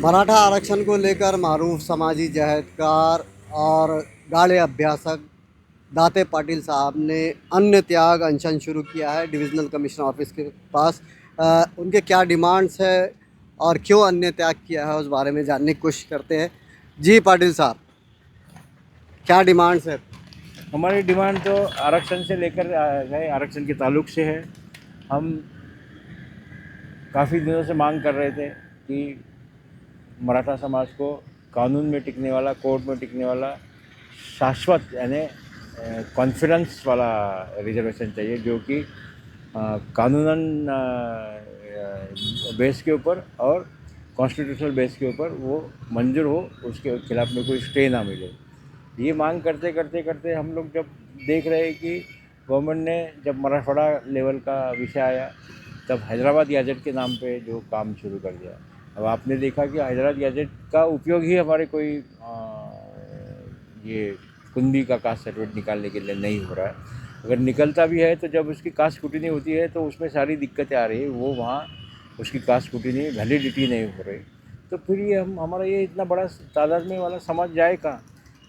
मराठा आरक्षण को लेकर मारूफ समाजी जहदकार और गाड़े अभ्यासक दाते पाटिल साहब ने अन्न त्याग अनशन शुरू किया है डिविजनल कमिश्नर ऑफिस के पास। उनके क्या डिमांड्स है और क्यों अन्न त्याग किया है उस बारे में जानने की कोशिश करते हैं। जी पाटिल साहब, क्या डिमांड्स है? हमारी डिमांड तो आरक्षण से लेकर गए आरक्षण के ताल्लुक से है। हम काफ़ी दिनों से मांग कर रहे थे कि मराठा समाज को कानून में टिकने वाला, कोर्ट में टिकने वाला, शाश्वत यानी कॉन्फिडेंस वाला रिजर्वेशन चाहिए, जो कि कानूनन बेस के ऊपर और कॉन्स्टिट्यूशनल बेस के ऊपर वो मंजूर हो, उसके खिलाफ में कोई स्टे ना मिले। ये मांग करते करते करते हम लोग जब देख रहे हैं कि गवर्नमेंट ने जब मराठवाड़ा लेवल का विषय आया, तब हैदराबाद गैजेट के नाम पे जो काम शुरू कर दिया। अब आपने देखा कि हैदराबाद गैजेट का उपयोग ही हमारे कोई ये कुंडी का कास्ट सर्टिफिकेट निकालने के लिए नहीं हो रहा है। अगर निकलता भी है तो जब उसकी कास्ट स्क्रूटिनी होती है तो उसमें सारी दिक्कतें आ रही है, वो वहाँ उसकी कास्ट स्क्रूटिनी वैलिडिटी नहीं हो रही। तो फिर ये हमारा ये इतना बड़ा तादाद में वाला समाज जाए कहाँ?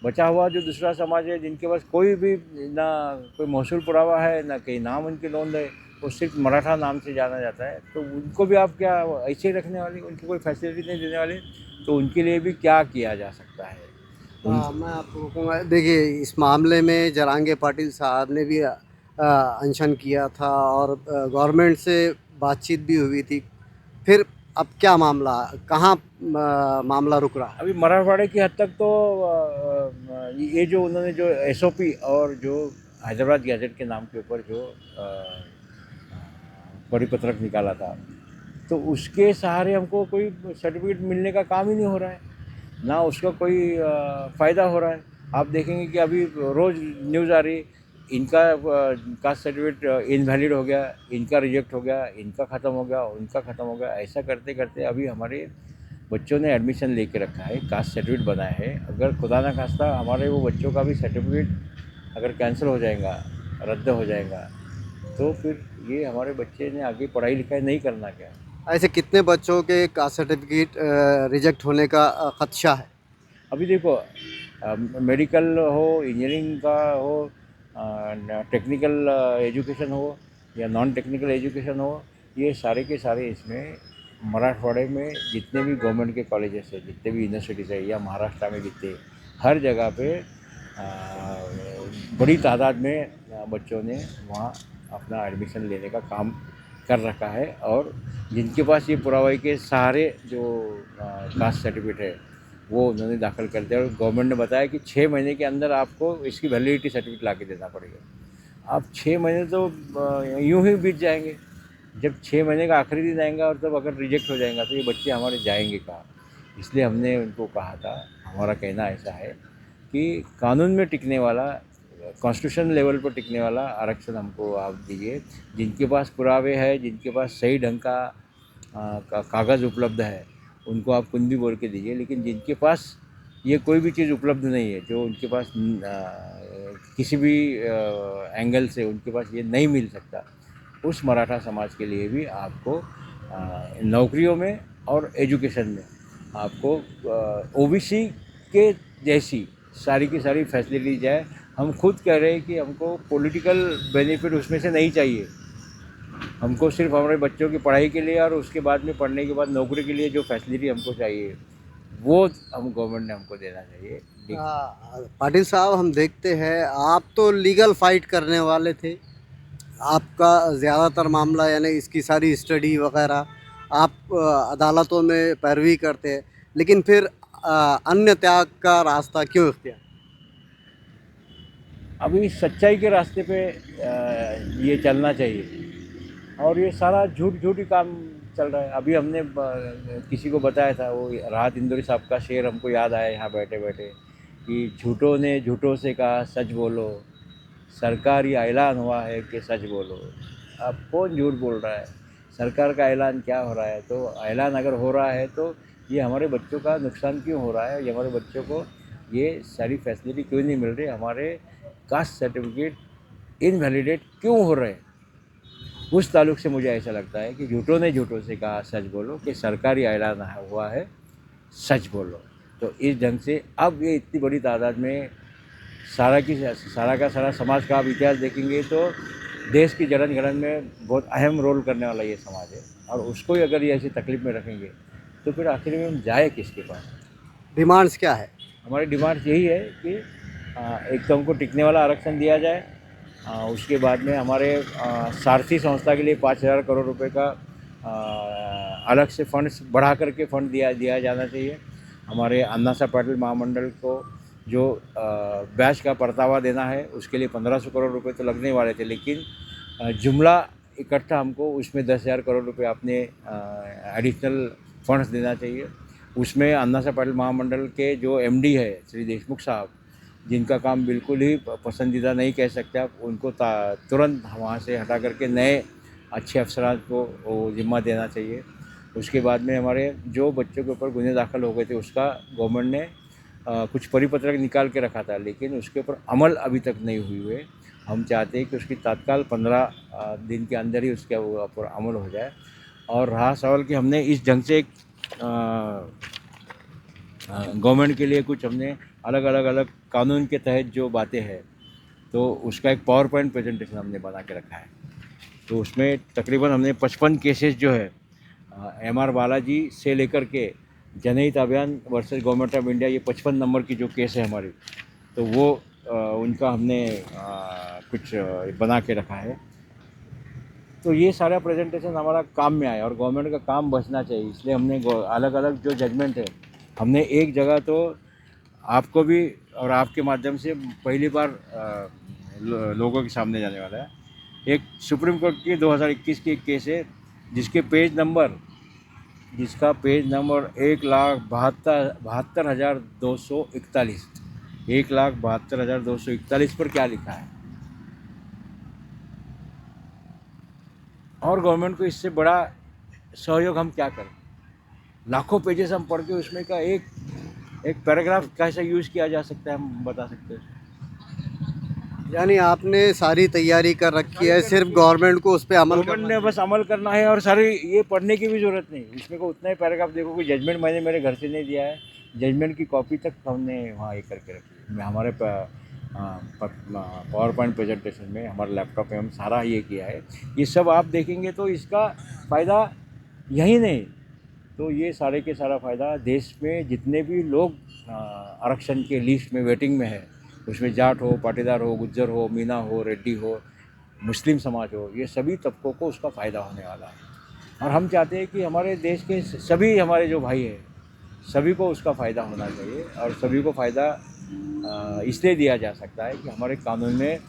बचा हुआ जो दूसरा समाज है, जिनके पास कोई भी ना कोई मौसूल पुरावा है, ना कहीं नाम उनकी नोंद है, वो सिर्फ मराठा नाम से जाना जाता है, तो उनको भी आप क्या ऐसे ही रखने वाले, उनकी कोई फैसिलिटी नहीं देने वाले? तो उनके लिए भी क्या किया जा सकता है? उन मैं आपको रोकूंगा। देखिए, इस मामले में जरांगे पाटिल साहब ने भी अनशन किया था और गवर्नमेंट से बातचीत भी हुई थी। फिर अब क्या मामला, कहाँ मामला रुक रहा है? अभी मराठवाड़े की हद तक तो ये जो उन्होंने जो एसओपी और जो हैदराबाद गैजेट के नाम के ऊपर जो परिपत्रक निकाला था, तो उसके सहारे हमको कोई सर्टिफिकेट मिलने का काम ही नहीं हो रहा है, ना उसका कोई फ़ायदा हो रहा है। आप देखेंगे कि अभी रोज़ न्यूज़ आ रही, इनका कास्ट सर्टिफिकेट इनवैलिड हो गया, इनका रिजेक्ट हो गया, इनका ख़त्म हो गया, उनका ख़त्म हो गया। ऐसा करते करते अभी हमारे बच्चों ने एडमिशन लेके रखा है, कास्ट सर्टिफिकेट बनाया है। अगर खुदा ना खास्ता हमारे वो बच्चों का भी सर्टिफिकेट अगर कैंसिल हो जाएगा, रद्द हो जाएगा, तो फिर ये हमारे बच्चे ने आगे पढ़ाई लिखाई नहीं करना क्या? ऐसे कितने बच्चों के कास्ट सर्टिफिकेट रिजेक्ट होने का खदशा है? अभी देखो, मेडिकल हो, इंजीनियरिंग का हो, टेक्निकल एजुकेशन हो या नॉन टेक्निकल एजुकेशन हो, ये सारे के सारे इसमें मराठवाड़े में जितने भी गवर्नमेंट के कॉलेजेस हैं, जितने भी यूनिवर्सिटीज़ है, या महाराष्ट्र में जितने, हर जगह पे बड़ी तादाद में बच्चों ने वहाँ अपना एडमिशन लेने का काम कर रखा है। और जिनके पास ये पुरावाई के सहारे जो कास्ट सर्टिफिकेट है, वो उन्होंने दाखिल कर दिया, और गवर्नमेंट ने बताया कि 6 महीने के अंदर आपको इसकी वैलिडिटी सर्टिफिकेट ला के देना पड़ेगा। अब 6 महीने तो यूं ही बीत जाएंगे। जब 6 महीने का आखिरी दिन आएगा और तब अगर रिजेक्ट हो जाएगा, तो ये बच्चे हमारे जाएंगे कहाँ? इसलिए हमने उनको कहा था, हमारा कहना ऐसा है कि कानून में टिकने वाला, कॉन्स्टिट्यूशन लेवल पर टिकने वाला आरक्षण हमको आप दीजिए। जिनके पास पुरावे है, जिनके पास सही ढंग का कागज़ उपलब्ध है, उनको आप कुंडी बोल के दीजिए। लेकिन जिनके पास ये कोई भी चीज़ उपलब्ध नहीं है, जो उनके पास किसी भी एंगल से उनके पास ये नहीं मिल सकता, उस मराठा समाज के लिए भी आपको नौकरियों में और एजुकेशन में आपको ओबीसी के जैसी सारी की सारी फैसिलिटीज है। हम खुद कह रहे हैं कि हमको पॉलिटिकल बेनिफिट उसमें से नहीं चाहिए, हमको सिर्फ हमारे बच्चों की पढ़ाई के लिए और उसके बाद में पढ़ने के बाद नौकरी के लिए जो फैसिलिटी हमको चाहिए, वो हम गवर्नमेंट ने हमको देना चाहिए। पाटिल साहब, हम देखते हैं आप तो लीगल फाइट करने वाले थे। आपका ज़्यादातर मामला यानी इसकी सारी स्टडी वगैरह आप अदालतों में पैरवी करते हैं, लेकिन फिर अन्य त्याग का रास्ता क्यों इख्तियार? अभी सच्चाई के रास्ते पे ये चलना चाहिए, और ये सारा झूठ झूठ ही काम चल रहा है। अभी हमने किसी को बताया था, वो राहत इंदौरी साहब का शेर हमको याद आया यहाँ बैठे बैठे, कि झूठों ने झूठों से कहा सच बोलो, सरकारी ऐलान हुआ है कि सच बोलो। अब कौन झूठ बोल रहा है? सरकार का ऐलान क्या हो रहा है? तो ऐलान अगर हो रहा है तो ये हमारे बच्चों का नुकसान क्यों हो रहा है? ये हमारे बच्चों को ये सारी फैसिलिटी क्यों नहीं मिल रही? हमारे कास्ट सर्टिफिकेट इनवैलिडेट क्यों हो रहे हैं? उस ताल्लुक से मुझे ऐसा लगता है कि झूठों ने झूठों से कहा सच बोलो, कि सरकारी ऐलान हुआ है सच बोलो। तो इस ढंग से अब ये इतनी बड़ी तादाद में सारा का सारा समाज का आप इतिहास देखेंगे तो देश की जलन गलन में बहुत अहम रोल करने वाला ये समाज है, और उसको ही अगर ये ऐसी तकलीफ में रखेंगे तो फिर आखिर में हम जाए किसके पास। डिमांड्स क्या है? हमारी डिमांड यही है कि एक तो हमको टिकने वाला आरक्षण दिया जाए, उसके बाद में हमारे सारथी संस्था के लिए 5,000 करोड़ रुपए का अलग से फंड्स बढ़ा करके फंड दिया जाना चाहिए। हमारे अन्ना पाटिल महामंडल को जो बैच का परतावा देना है उसके लिए 1,500 करोड़ रुपए तो लगने वाले थे, लेकिन जुमला इकट्ठा हमको उसमें 10,000 करोड़ रुपए अपने एडिशनल फंड्स देना चाहिए। उसमें अन्ना पाटिल महामंडल के जो एमडी है श्री देशमुख साहब, जिनका काम बिल्कुल ही पसंदीदा नहीं कह सकते आप, उनको तुरंत वहाँ से हटा करके नए अच्छे अफसरान को वो जिम्मा देना चाहिए। उसके बाद में हमारे जो बच्चों के ऊपर गुने दाखिल हो गए थे उसका गवर्नमेंट ने कुछ परिपत्रक निकाल के रखा था, लेकिन उसके ऊपर अमल अभी तक नहीं हुई है। हम चाहते हैं कि उसकी तत्काल 15 दिन के अंदर ही उसके ऊपर अमल हो जाए। और रहा सवाल कि हमने इस ढंग से एक गवर्नमेंट के लिए कुछ हमने अलग कानून के तहत जो बातें हैं तो उसका एक पावर पॉइंट प्रेजेंटेशन हमने बना के रखा है। तो उसमें तकरीबन हमने 55 केसेस जो है एमआर बालाजी से लेकर के जनहित अभियान वर्सेस गवर्नमेंट ऑफ इंडिया, ये 55 नंबर की जो केस है हमारी, तो वो उनका हमने कुछ बना के रखा है। तो ये सारा प्रेजेंटेशन हमारा काम में आया और गवर्नमेंट का काम बचना चाहिए, इसलिए हमने अलग अलग जो जजमेंट है हमने एक जगह तो आपको भी और आपके माध्यम से पहली बार लोगों के सामने जाने वाला है। एक सुप्रीम कोर्ट की 2021 की एक केस है जिसका पेज नंबर 1,72,241 1,72,241 पर क्या लिखा है। और गवर्नमेंट को इससे बड़ा सहयोग हम क्या करें। लाखों पेजेस हम पढ़ के उसमें का एक पैराग्राफ कैसा यूज़ किया जा सकता है हम बता सकते हैं। यानी आपने सारी तैयारी कर रखी है, सिर्फ गवर्नमेंट को उस पर अमल गवर्नमेंट ने बस अमल करना है और सारी ये पढ़ने की भी ज़रूरत नहीं, इसमें को उतना ही पैराग्राफ देखो। कोई जजमेंट मैंने मेरे घर से नहीं दिया है, जजमेंट की कॉपी तक हमने वहाँ ये करके रखी है। हमारे पावर पॉइंट प्रेजेंटेशन में हमारे लैपटॉप में हम सारा ये किया है। ये सब आप देखेंगे तो इसका फ़ायदा यही नहीं, तो ये सारे के सारा फ़ायदा देश में जितने भी लोग आरक्षण के लिस्ट में वेटिंग में है, उसमें जाट हो, पाटीदार हो, गुज्जर हो, मीना हो, रेड्डी हो, मुस्लिम समाज हो, ये सभी तबकों को उसका फ़ायदा होने वाला है। और हम चाहते हैं कि हमारे देश के सभी हमारे जो भाई हैं सभी को उसका फ़ायदा होना चाहिए। और सभी को फ़ायदा इसलिए दिया जा सकता है कि हमारे कानून में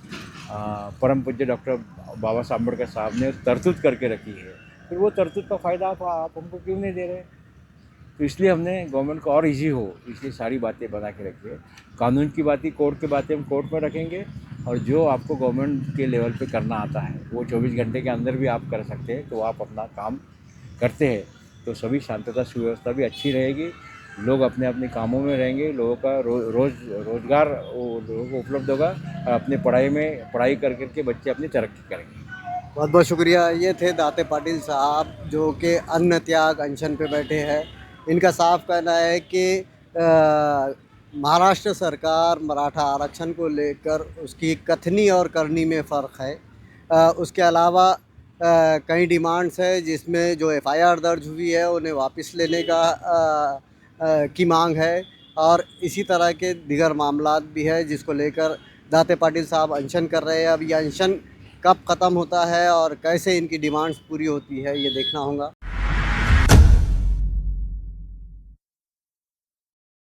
परम पूज्य डॉक्टर बाबा साहब अम्बेडकर साहब ने तरतूद करके रखी है, फिर वो तरतूद का फ़ायदा आप हमको क्यों नहीं दे रहे। तो इसलिए हमने गवर्नमेंट को और इजी हो इसलिए सारी बातें बना के रखी है। कानून की बातें, कोर्ट की बातें हम कोर्ट में रखेंगे, और जो आपको गवर्नमेंट के लेवल पे करना आता है वो 24 घंटे के अंदर भी आप कर सकते हैं। तो आप अपना काम करते हैं तो सभी शांतता सुव्यवस्था भी अच्छी रहेगी, लोग अपने अपने कामों में रहेंगे, लोगों का रोज़गार लोगों को उपलब्ध होगा, और अपने पढ़ाई कर करके बच्चे अपनी तरक्की करेंगे। बहुत बहुत शुक्रिया। ये थे दाते पाटिल साहब जो कि अन्न त्याग अनशन पे बैठे हैं। इनका साफ कहना है कि महाराष्ट्र सरकार मराठा आरक्षण को लेकर उसकी कथनी और करनी में फ़र्क है। उसके अलावा कई डिमांड्स है जिसमें जो एफआईआर दर्ज हुई है उन्हें वापस लेने की मांग है, और इसी तरह के दीगर मामलात भी है जिसको लेकर दाते पाटिल साहब अनशन कर रहे हैं। अब ये अनशन कब ख़त्म होता है और कैसे इनकी डिमांड्स पूरी होती है ये देखना होगा।